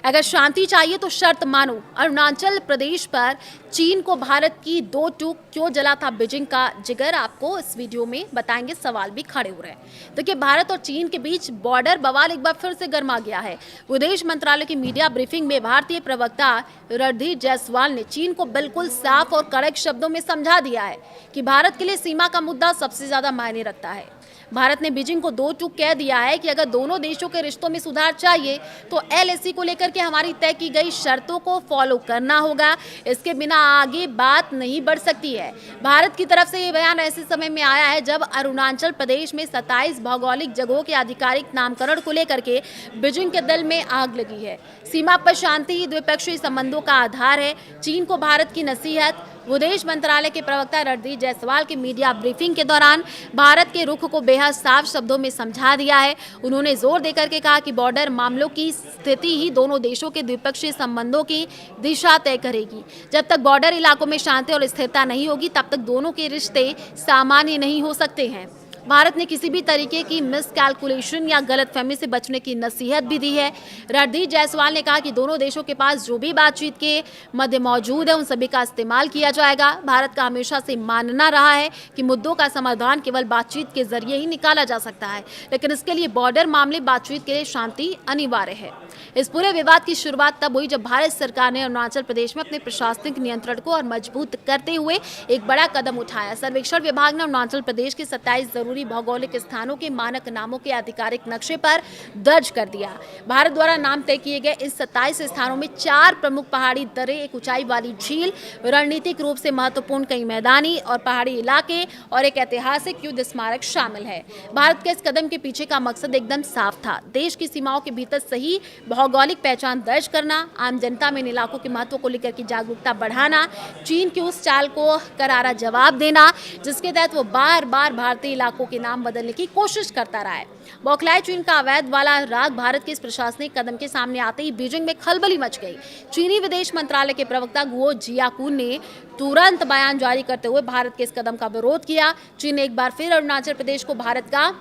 अगर शांति चाहिए तो शर्त मानो। अरुणाचल प्रदेश पर चीन को भारत की दो टूक क्यों जला था बीजिंग का जिगर, आपको इस वीडियो में बताएंगे। सवाल भी खड़े हो रहे हैं। देखिए, भारत और चीन के बीच बॉर्डर बवाल एक बार फिर से गर्मा गया है। विदेश मंत्रालय की मीडिया ब्रीफिंग में भारतीय प्रवक्ता रणधीर जायसवाल ने चीन को बिल्कुल साफ और कड़क शब्दों में समझा दिया है कि भारत के लिए सीमा का मुद्दा सबसे ज्यादा मायने रखता है। भारत ने बीजिंग को दो टूक कह दिया है कि अगर दोनों देशों के रिश्तों में सुधार चाहिए तो एलएसी को लेकर के हमारी तय की गई शर्तों को फॉलो करना होगा। इसके बिना आगे बात नहीं बढ़ सकती है। भारत की तरफ से ये बयान ऐसे समय में आया है जब अरुणाचल प्रदेश में 27 भौगोलिक जगहों के आधिकारिक नामकरण को लेकर के बीजिंग के दिल में आग लगी है। सीमा पर शांति द्विपक्षीय संबंधों का आधार है। चीन को भारत की नसीहत। विदेश मंत्रालय के प्रवक्ता रणधीर जायसवाल की मीडिया ब्रीफिंग के दौरान भारत के रुख को बेहद साफ शब्दों में समझा दिया है। उन्होंने जोर देकर के कहा कि बॉर्डर मामलों की स्थिति ही दोनों देशों के द्विपक्षीय संबंधों की दिशा तय करेगी। जब तक बॉर्डर इलाकों में शांति और स्थिरता नहीं होगी तब तक दोनों के रिश्ते सामान्य नहीं हो सकते हैं। भारत ने किसी भी तरीके की मिसकैलकुलेशन या गलतफहमी से बचने की नसीहत भी दी है। रणधीर जायसवाल ने कहा कि दोनों देशों के पास जो भी बातचीत के मध्य मौजूद है उन सभी का इस्तेमाल किया जाएगा। भारत का हमेशा से मानना रहा है कि मुद्दों का समाधान केवल बातचीत के जरिए ही निकाला जा सकता है, लेकिन इसके लिए बॉर्डर मामले बातचीत के लिए शांति अनिवार्य है। इस पूरे विवाद की शुरुआत तब हुई जब भारत सरकार ने अरुणाचल प्रदेश में अपने प्रशासनिक नियंत्रण को और मजबूत करते हुए एक बड़ा कदम उठाया। सर्वेक्षण विभाग ने अरुणाचल प्रदेश के 27 जरूरी भौगोलिक स्थानों के मानक नामों के आधिकारिक नक्शे पर दर्ज कर दिया। भारत द्वारा नाम तय किए गए इस 27 स्थानों में 4 प्रमुख पहाड़ी दर्रे, एक ऊंचाई वाली झील, रणनीतिक रूप से महत्वपूर्ण कई मैदानी और पहाड़ी इलाके और एक ऐतिहासिक युद्ध स्मारक शामिल है। भारत के इस कदम के पीछे का मकसद एकदम साफ था, देश की सीमाओं के भीतर सही भौगोलिक पहचान दर्ज करना, आम जनता में इन इलाकों के महत्व को लेकर की जागरूकता बढ़ाना, चीन की उस चाल को करारा जवाब देना जिसके तहत वो बार बार भारतीय इलाकों के नाम बदलने की कोशिश करता रहा है। बौखलाए चीन का अवैध वाला राग भारत के इस प्रशासनिक कदम के सामने आते ही बीजिंग में खलबली मच गई। चीनी विदेश मंत्रालय के प्रवक्ता गुओ जियाकुन ने तुरंत बयान जारी करते हुए भारत के इस कदम का विरोध किया। चीन ने एक बार फिर अरुणाचल प्रदेश को भारत का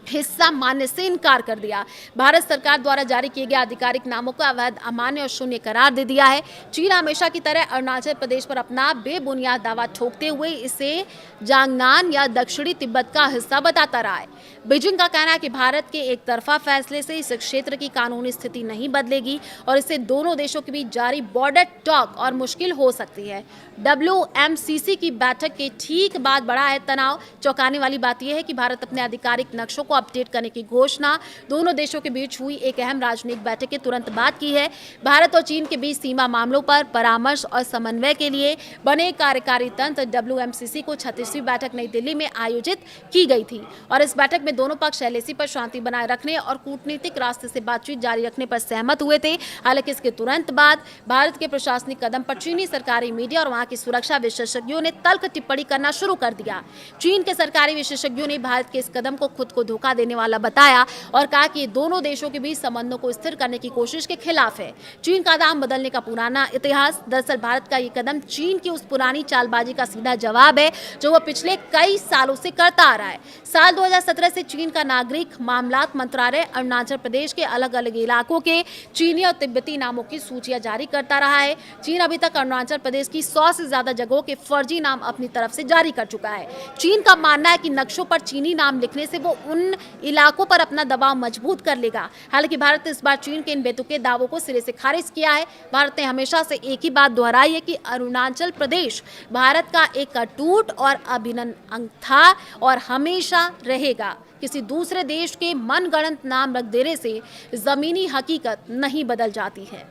हिस्सा मानने से इनकार कर दिया। भारत सरकार द्वारा जारी किए गए आधिकारिक नामों को अवैध, अमान्य और शून्य करार दे दिया है। चीन हमेशा की तरह अरुणाचल प्रदेश पर अपना बेबुनियाद दावा ठोकते हुए इसे जांगनान या दक्षिणी तिब्बत का हिस्सा बताता रहा है। बीजिंग का कहना है कि भारत के एक तरफा फैसले से इस क्षेत्र की कानूनी स्थिति नहीं बदलेगी और इससे दोनों देशों के बीच जारी बॉर्डर टॉक और मुश्किल हो सकती है। WMCC की बैठक के ठीक बाद बढ़ा है तनाव। चौंकाने वाली बात यह है कि भारत अपने आधिकारिक नक्शों को अपडेट करने की घोषणा दोनों देशों के बीच हुई एक अहम राजनयिक बैठक के तुरंत बाद की है। भारत और चीन के बीच सीमा मामलों पर परामर्श और समन्वय के लिए बने कार्यकारी तंत्र WMCC को 36वीं बैठक नई दिल्ली में आयोजित की गई थी और इस बैठक में दोनों पक्ष एलएसी पर शांति बनाए रखने और कूटनीतिक रास्ते से बातचीत जारी रखने पर सहमत हुए थे। हालांकि इसके तुरंत बाद भारत के प्रशासनिक कदम पर चीनी सरकारी मीडिया और वहां की सुरक्षा विशेषज्ञों ने तल्ख टिप्पणी करना शुरू कर दिया। चीन के सरकारी विशेषज्ञों ने भारत के इस कदम को खुद को धोखा देने वाला बताया और कहा कि दोनों देशों के बीच संबंधों को स्थिर करने की कोशिश के खिलाफ है। चीन का दाम बदलने का पुराना इतिहास। दरअसल भारत का ये कदम चीन की उस पुरानी चालबाजी का सीधा जवाब है जो वह पिछले कई सालों से करता आ रहा है। साल 2017 से चीन का नागरिक मामलात मंत्रालय अरुणाचल प्रदेश के अलग अलग इलाकों के चीनी और तिब्बती नामों की सूचियां जारी करता रहा है। चीन अभी तक अरुणाचल प्रदेश की 100 से ज्यादा जगहों के फर्जी नाम अपनी तरफ से जारी कर चुका है। चीन का मानना है कि नक्शों पर चीनी नाम लिखने से वो उन इलाकों पर अपना दबाव मजबूत कर लेगा। हालांकि भारत ने इस बार चीन के इन बेतुके दावों को सिरे से खारिज किया है। भारत ने हमेशा से एक ही बात दोहराई है कि अरुणाचल प्रदेश भारत का एक अटूट और अभिन्न अंग था और हमेशा रहेगा। किसी दूसरे देश के मनगढ़ंत नाम रख देने से जमीनी हकीकत नहीं बदल जाती है।